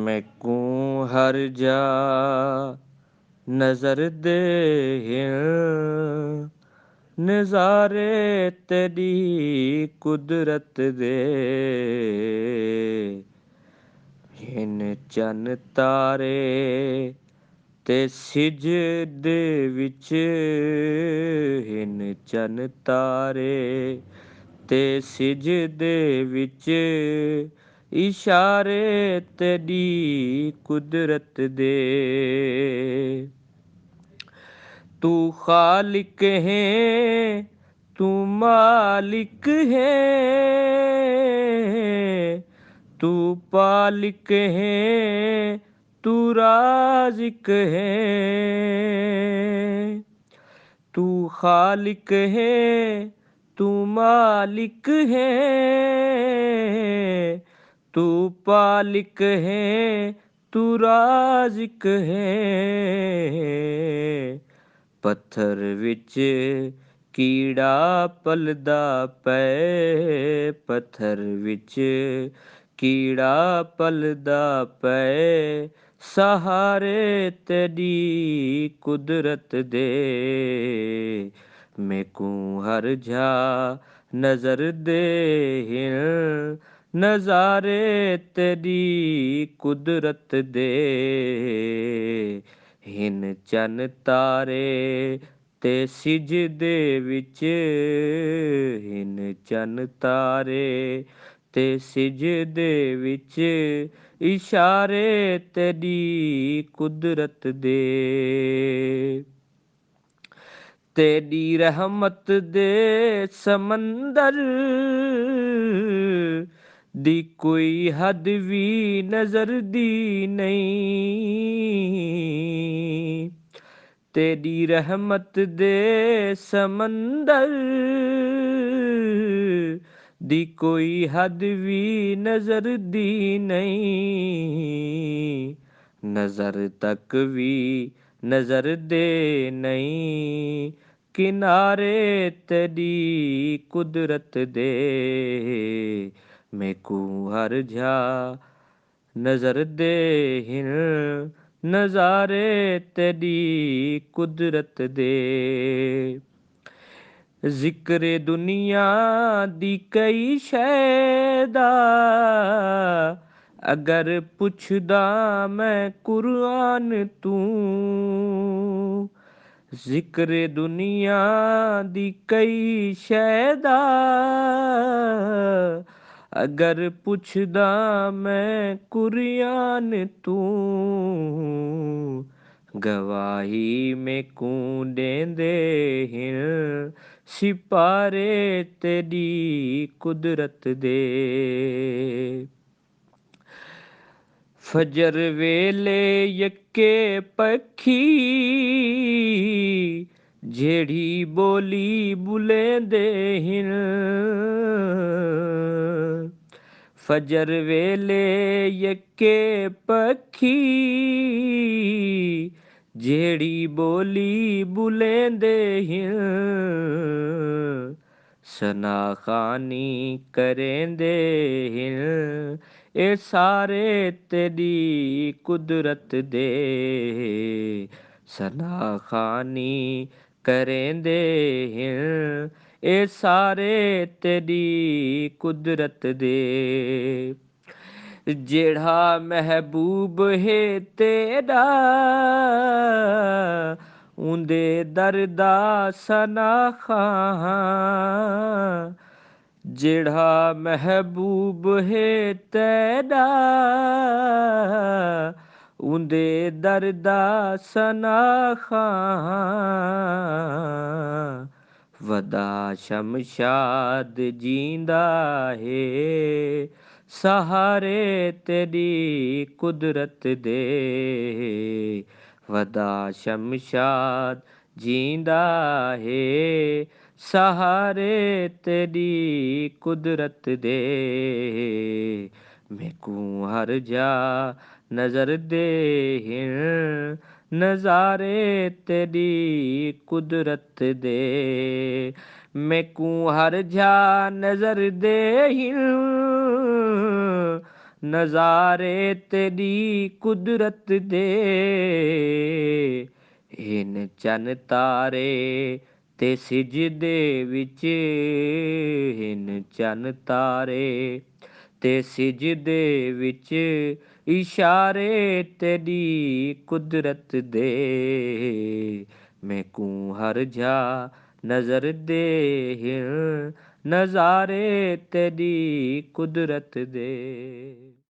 मैकू हर जा नजर दे नज़ारे तेरी कुदरत दे हिन चन तारे ते सिजदे विच हिन चन तारे ते सिजदे विच इशारे तेरी कुदरत दे तू खालिक है तू मालिक है तू पालिक है तू राज़िक है तू खालिक है तू मालिक है तू पालिक है तू राज़िक है पत्थर विच कीड़ा पलदा पै पत्थर विच कीड़ा पलदा पै सहारे तेरी कुदरत दे मैकू हर जा नजर दे नज़ारे तेरी कुदरत दे हिन चन तारे ते सिजदे विच हिन चन तारे ते सिजदे विच इशारे तेरी कुदरत दे तेरी रहमत दे समंदर दी कोई हद भी नजर दी नहीं तेरी रहमत दे समंदर दी कोई हद भी नजर दी नहीं नजर तक भी नजर दे नहीं किनारे तेरी कुदरत दे मैकू हर जा नजर दे नज़ारे तेरी कुदरत दे जिक्र दुनिया दी कई शैदा अगर पुछदा मैं कुरान तू जिक्र दुनिया दी कई शैदा अगर पुछदा मैं कुरान तू गवाही में कूं देंदे हिन सिपारे तेरी कुदरत दे फजर वेले यक्के पखी जेड़ी बोली बुलेंदे हिन फजर वेले यक्के पखी जेड़ी बोली बुलेंदे हिन सना खानी करेंदे हिन ए सारे तेरी कुदरत दे सना खानी करेंदे हिन ए सारे तेरी कुदरत दे जेड़ा महबूब है तेरा उंदे दरदा सना खां जेड़ा महबूब है तेरा उंदे दरदा सना खां वदा शमशाद जींदा है सहारे तेरी कुदरत दे वदा शमशाद जींदा है सहारे तेरी कुदरत दे मैकू हर जा नजर दे नज़ारे तेरी कुदरत दे। मैकू हर जा नजर दे हिल, नज़ारे तेरी कुदरत दे। हिन चन तारे ते सिजदे विच, हिन चन तारे ते सिजदे विच, इशारे तेरी कुदरत दे। मैकू हर जा नजर दे हिल, नज़ारे तेरी कुदरत दे।